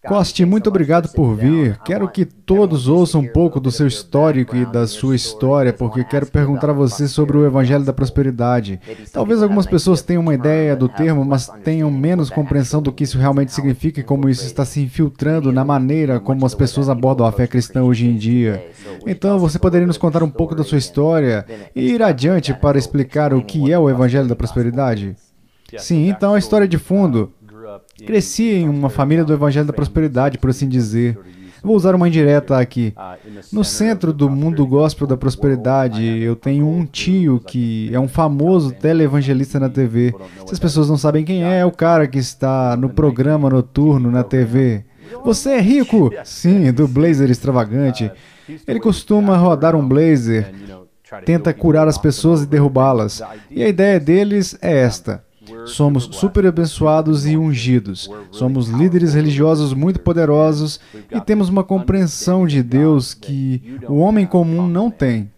Coste, muito obrigado por vir. Quero que todos ouçam um pouco do seu histórico e da sua história, porque quero perguntar a você sobre o Evangelho da Prosperidade. Talvez algumas pessoas tenham uma ideia do termo, mas tenham menos compreensão do que isso realmente significa e como isso está se infiltrando na maneira como as pessoas abordam a fé cristã hoje em dia. Então, você poderia nos contar um pouco da sua história e ir adiante para explicar o que é o Evangelho da Prosperidade? Sim, então a história de fundo. Cresci em uma família do Evangelho da Prosperidade, por assim dizer. Vou usar uma indireta aqui. No centro do mundo gospel da prosperidade, eu tenho um tio que é um famoso televangelista na TV. Se as pessoas não sabem quem é o cara que está no programa noturno na TV. Você é rico? Sim, do blazer extravagante. Ele costuma rodar um blazer, tenta curar as pessoas e derrubá-las. E a ideia deles é esta. Somos super abençoados e ungidos. Somos líderes religiosos muito poderosos e temos uma compreensão de Deus que o homem comum não tem.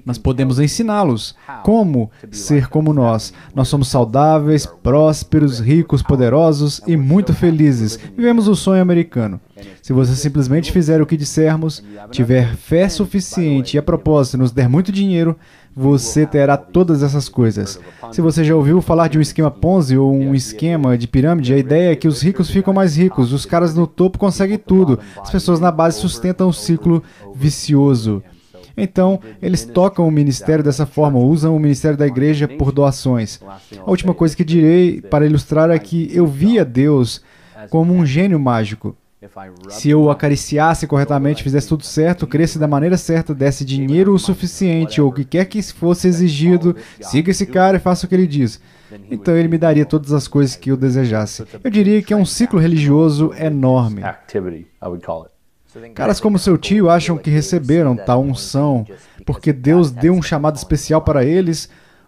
Mas podemos ensiná-los como ser como nós. Nós somos saudáveis, prósperos, ricos, poderosos e muito felizes. Vivemos o sonho americano. Se você simplesmente fizer o que dissermos, tiver fé suficiente e a propósito nos der muito dinheiro, você terá todas essas coisas. Se você já ouviu falar de um esquema Ponzi ou um esquema de pirâmide, a ideia é que os ricos ficam mais ricos, os caras no topo conseguem tudo, as pessoas na base sustentam o ciclo vicioso. Então, eles tocam o ministério dessa forma, usam o ministério da igreja por doações. A última coisa que direi para ilustrar é que eu via Deus como um gênio mágico. Se eu o acariciasse corretamente, fizesse tudo certo, cresce da maneira certa, desse dinheiro o suficiente, ou o que quer que fosse exigido, siga esse cara e faça o que ele diz. Então ele me daria todas as coisas que eu desejasse. Eu diria que é um ciclo religioso enorme. Caras como seu tio acham que receberam tal unção porque Deus deu um chamado especial para eles,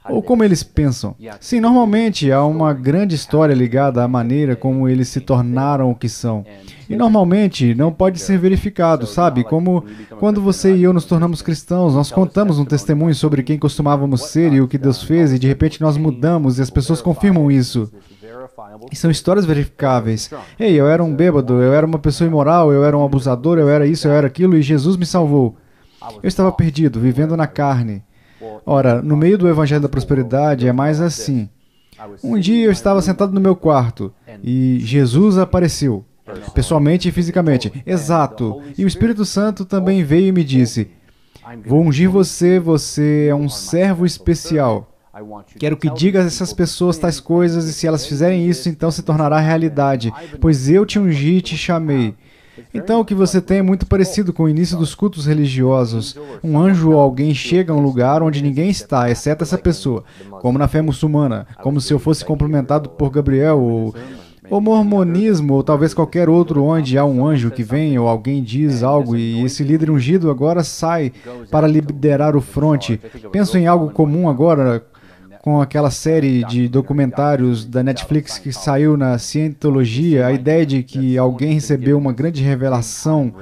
ou como eles pensam? Sim, normalmente há uma grande história ligada à maneira como eles se tornaram o que são. E normalmente não pode ser verificado, sabe? Como quando você e eu nos tornamos cristãos, nós contamos um testemunho sobre quem costumávamos ser e o que Deus fez, e de repente nós mudamos e as pessoas confirmam isso. E são histórias verificáveis. Ei, eu era um bêbado, eu era uma pessoa imoral, eu era um abusador, eu era isso, eu era aquilo, e Jesus me salvou. Eu estava perdido, vivendo na carne. Ora, no meio do Evangelho da Prosperidade é mais assim. Um dia eu estava sentado no meu quarto e Jesus apareceu, pessoalmente e fisicamente. Exato. E o Espírito Santo também veio e me disse, vou ungir você, você é um servo especial. Quero que diga a essas pessoas tais coisas e se elas fizerem isso, então se tornará realidade, pois eu te ungi e te chamei. Então, o que você tem é muito parecido com o início dos cultos religiosos. Um anjo ou alguém chega a um lugar onde ninguém está, exceto essa pessoa, como na fé muçulmana, como se eu fosse complementado por Gabriel, ou mormonismo, ou talvez qualquer outro onde há um anjo que vem, ou alguém diz algo, e esse líder ungido agora sai para liderar o fronte. Penso em algo comum agora, com aquela série de documentários da Netflix que saiu na Cientologia, a ideia de que alguém recebeu uma grande revelação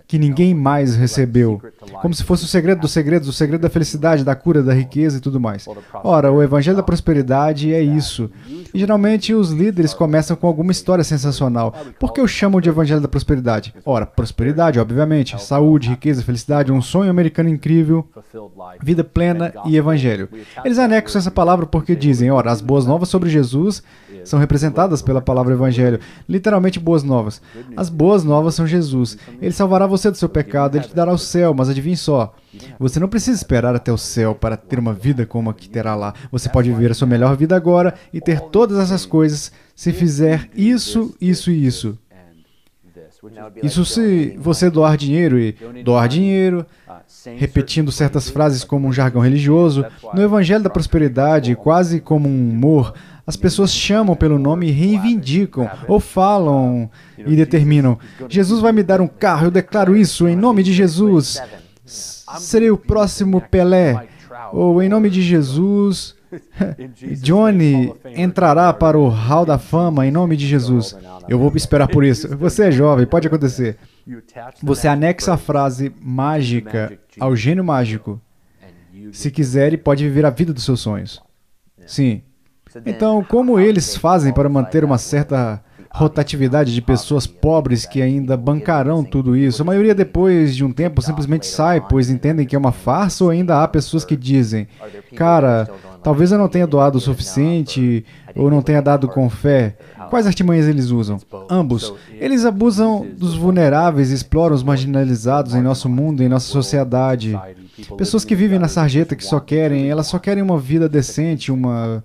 que ninguém mais recebeu. Como se fosse o segredo dos segredos, o segredo da felicidade, da cura, da riqueza e tudo mais. Ora, o Evangelho da Prosperidade é isso. E geralmente os líderes começam com alguma história sensacional. Por que eu chamo de Evangelho da Prosperidade? Ora, prosperidade, obviamente, saúde, riqueza, felicidade, um sonho americano incrível, vida plena e Evangelho. Eles anexam essa palavra porque dizem, ora, as boas novas sobre Jesus são representadas pela palavra Evangelho. Literalmente boas novas. As boas novas são Jesus. Ele salvará você do seu pecado, ele te dará o céu, mas adivinhe só, você não precisa esperar até o céu para ter uma vida como a que terá lá. Você pode viver a sua melhor vida agora e ter todas essas coisas se fizer isso, isso e isso. Isso se você doar dinheiro e doar dinheiro, repetindo certas frases como um jargão religioso. No Evangelho da Prosperidade, quase como um humor, as pessoas chamam pelo nome e reivindicam, ou falam e determinam. Jesus vai me dar um carro, eu declaro isso, em nome de Jesus. Serei o próximo Pelé. Ou em nome de Jesus, Johnny entrará para o Hall da Fama, em nome de Jesus. Eu vou esperar por isso. Você é jovem, pode acontecer. Você anexa a frase mágica ao gênio mágico. Se quiser, pode viver a vida dos seus sonhos. Sim. Então, como eles fazem para manter uma certa rotatividade de pessoas pobres que ainda bancarão tudo isso. A maioria, depois de um tempo, simplesmente sai, pois entendem que é uma farsa, ou ainda há pessoas que dizem, cara, talvez eu não tenha doado o suficiente, ou não tenha dado com fé. Quais artimanhas eles usam? Ambos. Eles abusam dos vulneráveis e exploram os marginalizados em nosso mundo, em nossa sociedade. Pessoas que vivem na sarjeta, elas só querem uma vida decente, uma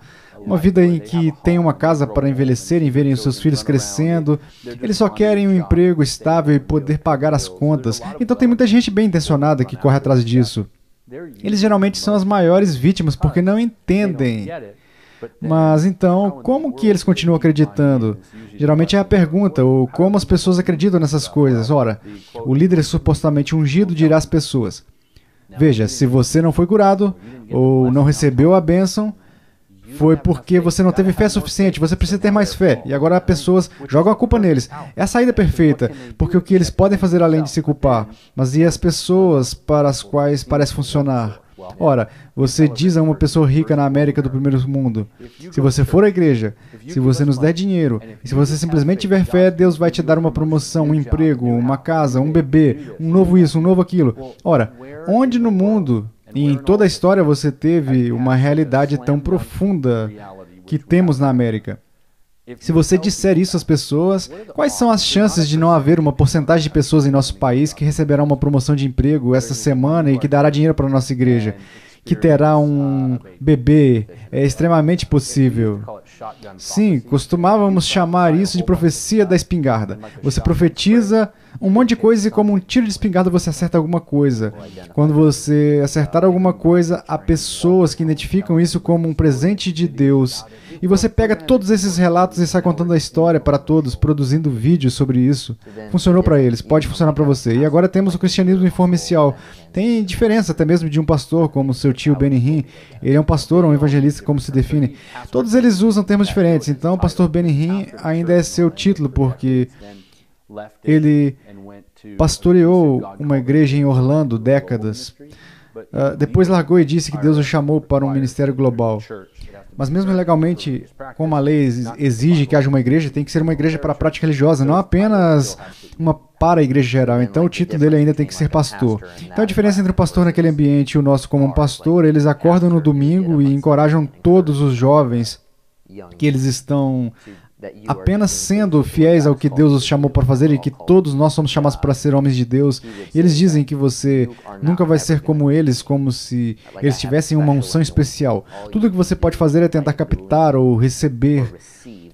vida em que tem uma casa para envelhecerem, verem os seus filhos crescendo. Eles só querem um emprego estável e poder pagar as contas. Então tem muita gente bem intencionada que corre atrás disso. Eles geralmente são as maiores vítimas porque não entendem. Mas então, como que eles continuam acreditando? Geralmente é a pergunta, ou como as pessoas acreditam nessas coisas. Ora, o líder supostamente ungido dirá às pessoas, veja, se você não foi curado, ou não recebeu a bênção, foi porque você não teve fé suficiente, você precisa ter mais fé. E agora as pessoas jogam a culpa neles. É a saída perfeita, porque o que eles podem fazer além de se culpar? Mas e as pessoas para as quais parece funcionar? Ora, você diz a uma pessoa rica na América do primeiro mundo, se você for à igreja, se você nos der dinheiro, e se você simplesmente tiver fé, Deus vai te dar uma promoção, um emprego, uma casa, um bebê, um novo isso, um novo aquilo. Ora, onde no mundo e em toda a história você teve uma realidade tão profunda que temos na América? Se você disser isso às pessoas, quais são as chances de não haver uma porcentagem de pessoas em nosso país que receberá uma promoção de emprego essa semana e que dará dinheiro para a nossa igreja? Que terá um bebê? É extremamente possível. Sim, costumávamos chamar isso de profecia da espingarda. Você profetiza um monte de coisa e como um tiro de espingarda você acerta alguma coisa. Quando você acertar alguma coisa, há pessoas que identificam isso como um presente de Deus. E você pega todos esses relatos e sai contando a história para todos, produzindo vídeos sobre isso. Funcionou para eles, pode funcionar para você. E agora temos o cristianismo informicial. Tem diferença até mesmo de um pastor, como seu tio Benny Hinn. Ele é um pastor ou um evangelista, como se define. Todos eles usam termos diferentes. Então, o pastor Benny Hinn ainda é seu título, porque ele pastoreou uma igreja em Orlando décadas. Depois largou e disse que Deus o chamou para um ministério global. Mas mesmo legalmente, como a lei exige que haja uma igreja, tem que ser uma igreja para a prática religiosa, não apenas uma para a igreja geral. Então o título dele ainda tem que ser pastor. Então a diferença entre o pastor naquele ambiente e o nosso como um pastor, eles acordam no domingo e encorajam todos os jovens que eles estão apenas sendo fiéis ao que Deus os chamou para fazer e que todos nós somos chamados para ser homens de Deus. E eles dizem que você nunca vai ser como eles, como se eles tivessem uma unção especial. Tudo que você pode fazer é tentar captar ou receber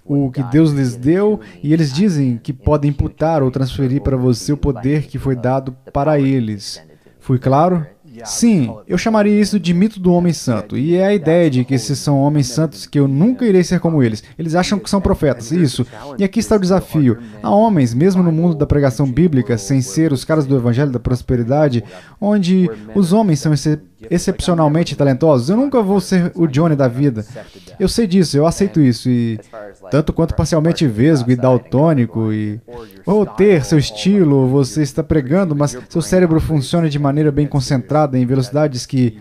o que Deus lhes deu, e eles dizem que podem imputar ou transferir para você o poder que foi dado para eles. Fui claro? Sim, eu chamaria isso de mito do homem santo, e é a ideia de que esses são homens santos que eu nunca irei ser como eles. Eles acham que são profetas, isso. E aqui está o desafio. Há homens, mesmo no mundo da pregação bíblica, sem ser os caras do evangelho da prosperidade, onde os homens são excepcionalmente talentosos. Eu nunca vou ser o Johnny da vida. Eu sei disso, eu aceito isso, e tanto quanto parcialmente vesgo e daltônico, ou ter seu estilo, você está pregando, mas seu cérebro funciona de maneira bem concentrada em velocidades que...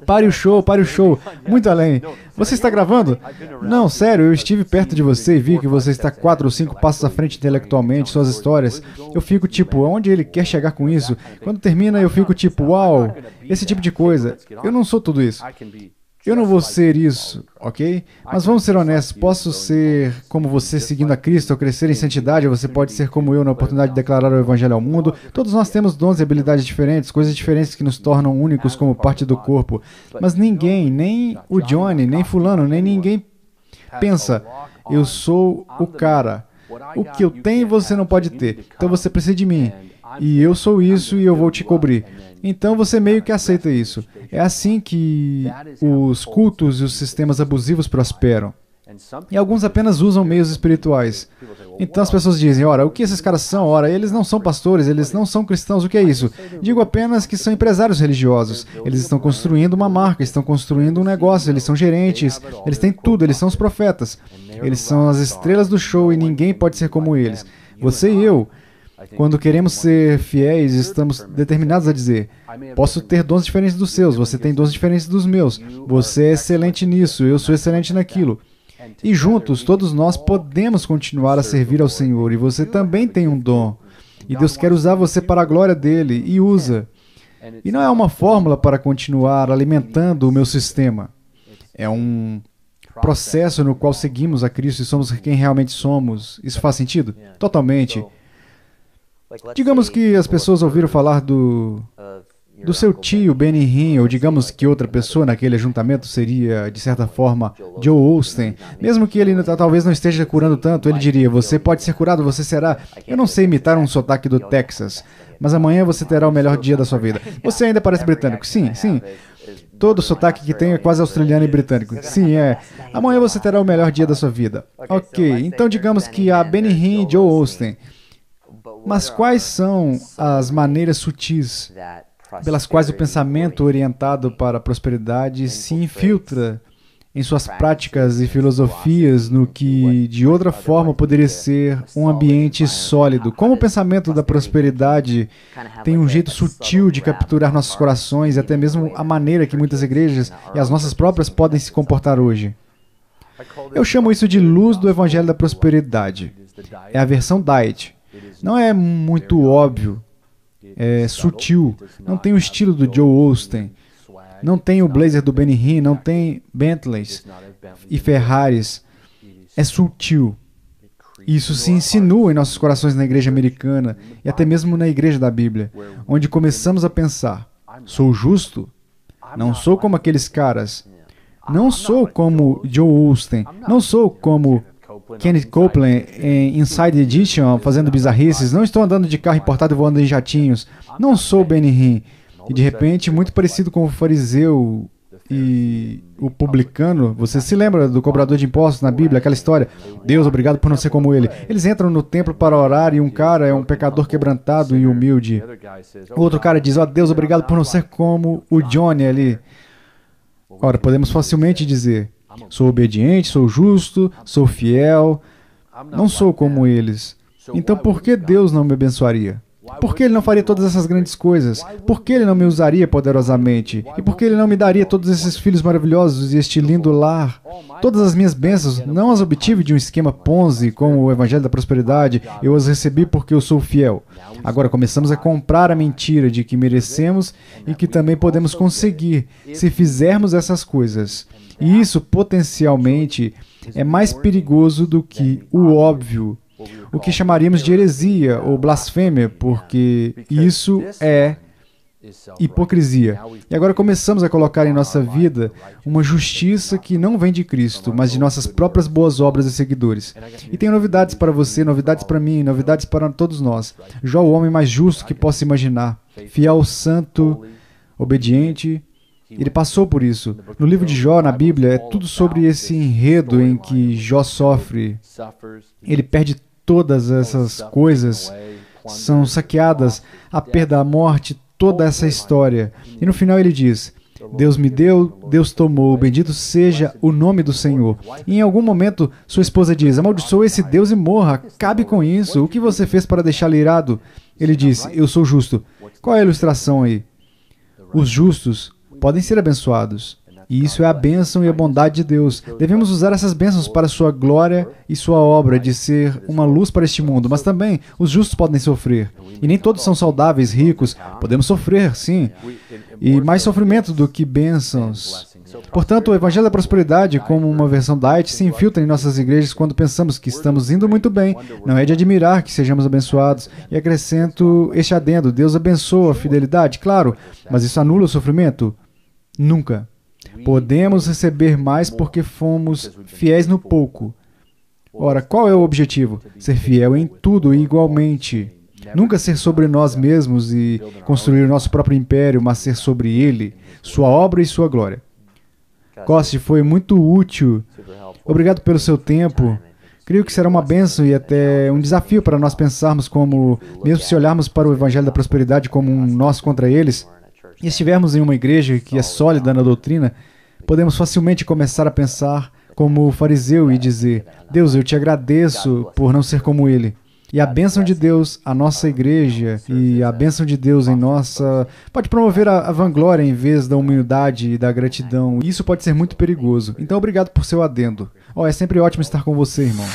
Pare o show, muito além. Você está gravando? Não, sério, eu estive perto de você e vi que você está 4 ou 5 passos à frente intelectualmente, suas histórias. Eu fico tipo, aonde ele quer chegar com isso? Quando termina, eu fico tipo, uau, esse tipo de coisa. Eu não sou tudo isso. Eu não vou ser isso, ok? Mas vamos ser honestos, posso ser como você seguindo a Cristo, ou crescer em santidade, ou você pode ser como eu na oportunidade de declarar o Evangelho ao mundo. Todos nós temos dons e habilidades diferentes, coisas diferentes que nos tornam únicos como parte do corpo. Mas ninguém, nem o Johnny, nem fulano, nem ninguém pensa, eu sou o cara. O que eu tenho você não pode ter, então você precisa de mim. E eu sou isso e eu vou te cobrir. Então você meio que aceita isso. É assim que os cultos e os sistemas abusivos prosperam. E alguns apenas usam meios espirituais. Então as pessoas dizem, ora, o que esses caras são? Ora, eles não são pastores, eles não são cristãos, o que é isso? Digo apenas que são empresários religiosos. Eles estão construindo uma marca, estão construindo um negócio, eles são gerentes, eles têm tudo, eles são os profetas. Eles são as estrelas do show e ninguém pode ser como eles. Você e eu, quando queremos ser fiéis, estamos determinados a dizer, posso ter dons diferentes dos seus, você tem dons diferentes dos meus, você é excelente nisso, eu sou excelente naquilo. E juntos, todos nós podemos continuar a servir ao Senhor. E você também tem um dom. E Deus quer usar você para a glória dele. E usa. E não é uma fórmula para continuar alimentando o meu sistema. É um processo no qual seguimos a Cristo e somos quem realmente somos. Isso faz sentido? Totalmente. Digamos que as pessoas ouviram falar do seu tio Benny Hinn, ou digamos que outra pessoa naquele ajuntamento seria, de certa forma, Joe Osteen. Mesmo que ele talvez não esteja curando tanto, ele diria, você pode ser curado, você será. Eu não sei imitar um sotaque do Texas, mas amanhã você terá o melhor dia da sua vida. Você ainda parece britânico. Sim, sim. Todo sotaque que tem é quase australiano e britânico. Sim, é. Amanhã você terá o melhor dia da sua vida. Ok, então digamos que há Benny Hinn e Joe Osteen. Mas quais são as maneiras sutis pelas quais o pensamento orientado para a prosperidade se infiltra em suas práticas e filosofias no que, de outra forma, poderia ser um ambiente sólido? Como o pensamento da prosperidade tem um jeito sutil de capturar nossos corações e até mesmo a maneira que muitas igrejas e as nossas próprias podem se comportar hoje? Eu chamo isso de luz do Evangelho da Prosperidade. É a versão diet. Não é muito óbvio. É sutil, não tem o estilo do Joe Osteen, não tem o blazer do Benny Hinn, não tem Bentleys e Ferraris. É sutil. Isso se insinua em nossos corações na igreja americana e até mesmo na igreja da Bíblia, onde começamos a pensar, sou justo? Não sou como aqueles caras. Não sou como Joe Osteen. Não sou como Kenneth Copeland em Inside Edition, fazendo bizarrices. Não estou andando de carro importado e voando em jatinhos. Não sou Benny Hinn. E de repente, muito parecido com o fariseu e o publicano. Você se lembra do cobrador de impostos na Bíblia, aquela história? Deus, obrigado por não ser como ele. Eles entram no templo para orar e um cara é um pecador quebrantado e humilde. O outro cara diz, ó, Deus, obrigado por não ser como o Johnny ali. Ora, podemos facilmente dizer, sou obediente, sou justo, sou fiel, não sou como eles. Então por que Deus não me abençoaria? Por que Ele não faria todas essas grandes coisas? Por que Ele não me usaria poderosamente? E por que Ele não me daria todos esses filhos maravilhosos e este lindo lar? Todas as minhas bênçãos não as obtive de um esquema Ponzi, como o Evangelho da Prosperidade, eu as recebi porque eu sou fiel. Agora começamos a comprar a mentira de que merecemos e que também podemos conseguir se fizermos essas coisas. E isso, potencialmente, é mais perigoso do que o óbvio, o que chamaríamos de heresia ou blasfêmia, porque isso é hipocrisia. E agora começamos a colocar em nossa vida uma justiça que não vem de Cristo, mas de nossas próprias boas obras e seguidores. E tenho novidades para você, novidades para mim, novidades para todos nós. Jó, o homem mais justo que possa imaginar, fiel, santo, obediente. Ele passou por isso. No livro de Jó, na Bíblia, é tudo sobre esse enredo em que Jó sofre. Ele perde todas essas coisas, são saqueadas, a perda, a morte, toda essa história. E no final ele diz, Deus me deu, Deus tomou, bendito seja o nome do Senhor. E em algum momento sua esposa diz, amaldiçoa esse Deus e morra, acabe com isso, o que você fez para deixá-lo irado? Ele diz, eu sou justo. Qual é a ilustração aí? Os justos podem ser abençoados. E isso é a bênção e a bondade de Deus. Devemos usar essas bênçãos para sua glória e sua obra de ser uma luz para este mundo. Mas também, os justos podem sofrer. E nem todos são saudáveis, ricos. Podemos sofrer, sim. E mais sofrimento do que bênçãos. Portanto, o Evangelho da Prosperidade, como uma versão diet, se infiltra em nossas igrejas quando pensamos que estamos indo muito bem. Não é de admirar que sejamos abençoados. E acrescento este adendo. Deus abençoa a fidelidade, claro. Mas isso anula o sofrimento? Nunca. Podemos receber mais porque fomos fiéis no pouco. Ora, qual é o objetivo? Ser fiel em tudo e igualmente. Nunca ser sobre nós mesmos e construir o nosso próprio império, mas ser sobre Ele, sua obra e sua glória. Coste, foi muito útil. Obrigado pelo seu tempo. Creio que será uma bênção e até um desafio para nós pensarmos como, mesmo se olharmos para o Evangelho da Prosperidade como um nós contra eles, e estivermos em uma igreja que é sólida na doutrina, podemos facilmente começar a pensar como o fariseu e dizer, Deus, eu te agradeço por não ser como ele. E a bênção de Deus, a nossa igreja, e a bênção de Deus em nossa... pode promover a vanglória em vez da humildade e da gratidão. E isso pode ser muito perigoso. Então, obrigado por seu adendo. É sempre ótimo estar com você, irmão.